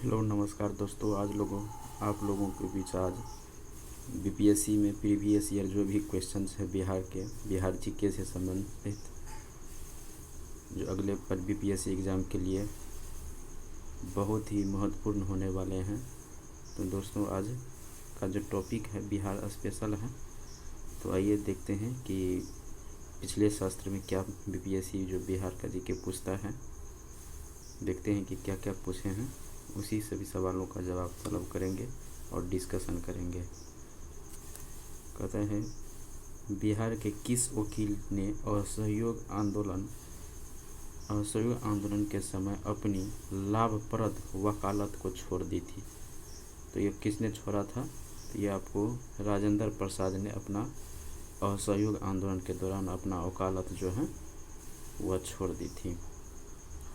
Hello नमस्कार दोस्तों। आप लोगों के बीच आज बीपीएससी में प्रीवियस ईयर जो भी क्वेश्चंस है बिहार जीके से संबंधित जो अगले पर बीपीएससी एग्ज़ाम के लिए बहुत ही महत्वपूर्ण होने वाले हैं। तो दोस्तों आज का जो टॉपिक है बिहार स्पेशल है। तो आइए देखते हैं कि पिछले शास्त्र में क्या बीपीएससी जो बिहार का जीके पूछता है, देखते हैं कि क्या क्या पूछे हैं। उसी सभी सवालों का जवाब तलब करेंगे और डिस्कशन करेंगे। कहते हैं बिहार के किस वकील ने असहयोग आंदोलन के समय अपनी लाभप्रद वकालत को छोड़ दी थी। तो ये किसने छोड़ा था? तो ये आपको राजेंद्र प्रसाद ने अपना असहयोग आंदोलन के दौरान अपना वकालत जो है वह छोड़ दी थी।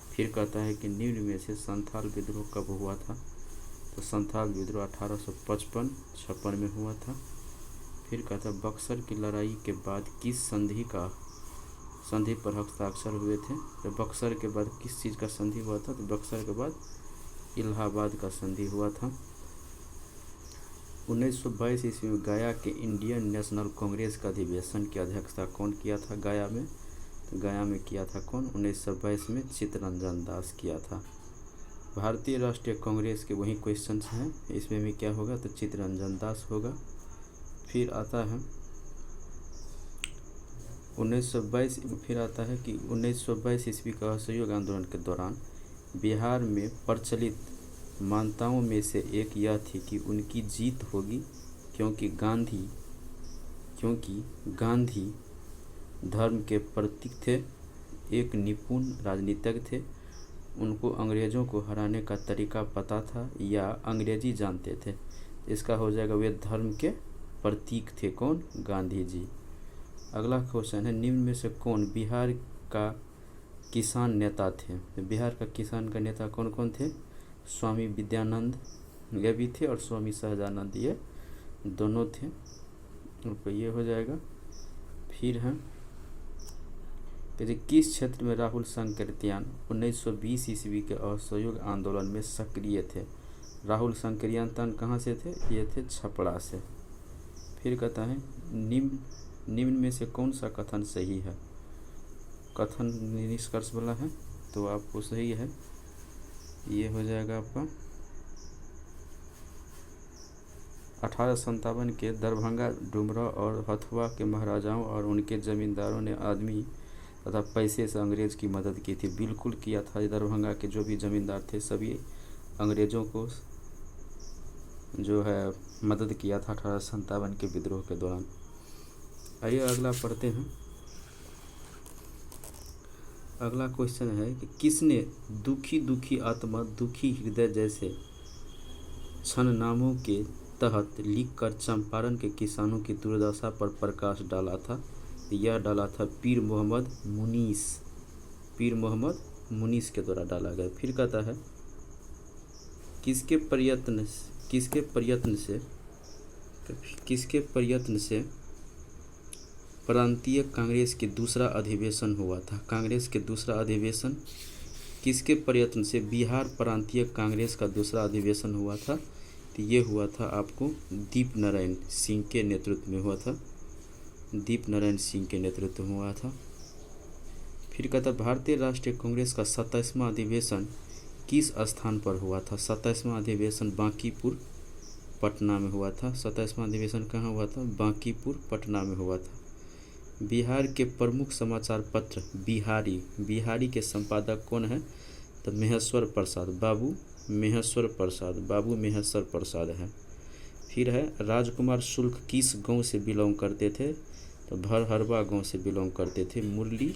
फिर कहता है कि निम्न में से संथाल विद्रोह कब हुआ था? तो संथाल विद्रोह 1855-56 में हुआ था। फिर कहता है बक्सर की लड़ाई के बाद किस संधि पर हस्ताक्षर हुए थे? तो बक्सर के बाद किस चीज़ का संधि हुआ था? तो बक्सर के बाद इलाहाबाद का संधि हुआ था। 1922 ईस्वी में गया के इंडियन नेशनल कांग्रेस का अधिवेशन की अध्यक्षता कौन किया था गया में? तो गया में किया था कौन? 1922 में चित्तरंजन दास किया था। भारतीय राष्ट्रीय कांग्रेस के वही क्वेश्चंस हैं, इसमें भी क्या होगा? तो चित्तरंजन दास होगा। फिर आता है 1922। फिर आता है कि 1922 ईस्वी का असहयोग आंदोलन के दौरान बिहार में प्रचलित मान्यताओं में से एक यह थी कि उनकी जीत होगी क्योंकि गांधी धर्म के प्रतीक थे, एक निपुण राजनीतिज्ञ थे, उनको अंग्रेज़ों को हराने का तरीका पता था या अंग्रेजी जानते थे। इसका हो जाएगा वे धर्म के प्रतीक थे कौन? गांधी जी। अगला क्वेश्चन है निम्न में से कौन बिहार का किसान नेता थे? बिहार का किसान का नेता कौन कौन थे? स्वामी विद्यानंद ये भी थे और स्वामी सहजानंद ये दोनों थे। तो ये हो जाएगा। फिर है किस क्षेत्र में राहुल संकृत्यान 1920 ईस्वी के असहयोग आंदोलन में सक्रिय थे? राहुल संकृत्यान कहाँ से थे? ये थे छपरा से। फिर कहता है निम्न में से कौन सा कथन सही है? कथन निष्कर्ष वाला है तो आपको सही है, ये हो जाएगा आपका 1857 के दरभंगा, डुमरा और हथुआ के महाराजाओं और उनके जमींदारों ने आदमी तथा पैसे से अंग्रेज़ की मदद की थी। बिल्कुल किया था। दरभंगा के जो भी जमींदार थे सभी अंग्रेज़ों को जो है मदद किया था 1857 के विद्रोह के दौरान। आइए अगला पढ़ते हैं। अगला क्वेश्चन है कि किसने दुखी आत्मा दुखी हृदय जैसे छन नामों के तहत लिखकर चंपारण के किसानों की दुर्दशा पर प्रकाश डाला था? यह डाला था पीर मोहम्मद मुनीस के द्वारा डाला गया। फिर कहता है किसके प्रयत्न से प्रांतीय कांग्रेस के दूसरा अधिवेशन हुआ था? कांग्रेस के दूसरा अधिवेशन किसके प्रयत्न से बिहार प्रांतीय कांग्रेस का दूसरा अधिवेशन हुआ था? तो ये हुआ था आपको दीपनारायण सिंह के नेतृत्व में हुआ था। दीपनारायण सिंह के नेतृत्व में हुआ था। फिर कहता भारतीय राष्ट्रीय कांग्रेस का 27वां अधिवेशन किस स्थान पर हुआ था? 27वां अधिवेशन बांकीपुर पटना में हुआ था। 27वां अधिवेशन कहाँ हुआ था? बांकीपुर पटना में हुआ था। बिहार के प्रमुख समाचार पत्र बिहारी के संपादक कौन है? तो बाबू महेश्वर प्रसाद है। फिर है राजकुमार शुक्ल किस गांव से बिलोंग करते थे? तो भरहरवा गांव से बिलोंग करते थे। मुरली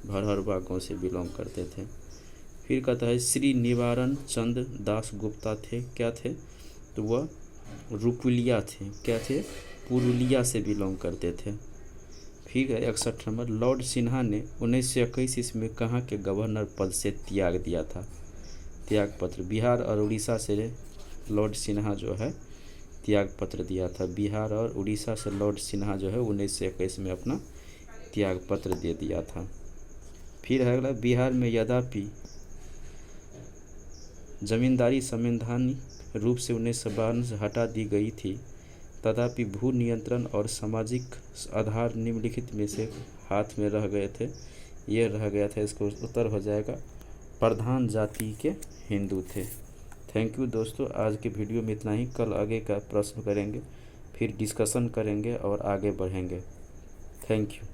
भरहरवा गांव से बिलोंग करते थे। फिर कहता है श्री निवारण चंद दास गुप्ता थे, क्या थे? तो वह रुकुलिया थे, क्या थे? पुरुलिया से बिलोंग करते थे। फिर है 61 नंबर लॉर्ड सिन्हा ने 1921 ईस्वी में कहाँ के गवर्नर पद से त्याग दिया था? त्यागपत्र बिहार और उड़ीसा से लॉर्ड सिन्हा जो है त्याग पत्र दिया था। बिहार और उड़ीसा से लॉर्ड सिन्हा जो है 1921 में अपना त्याग पत्र दे दिया था। फिर है अगला बिहार में यद्यपि जमींदारी संवैधानिक रूप से 1952 से हटा दी गई थी, तथापि भू नियंत्रण और सामाजिक आधार निम्नलिखित में से हाथ में रह गए थे। यह रह गया था, इसको उत्तर हो जाएगा प्रधान जाति के हिंदू थे। थैंक यू दोस्तों, आज के वीडियो में इतना ही। कल आगे का प्रश्न करेंगे, फिर डिस्कशन करेंगे और आगे बढ़ेंगे। Thank you.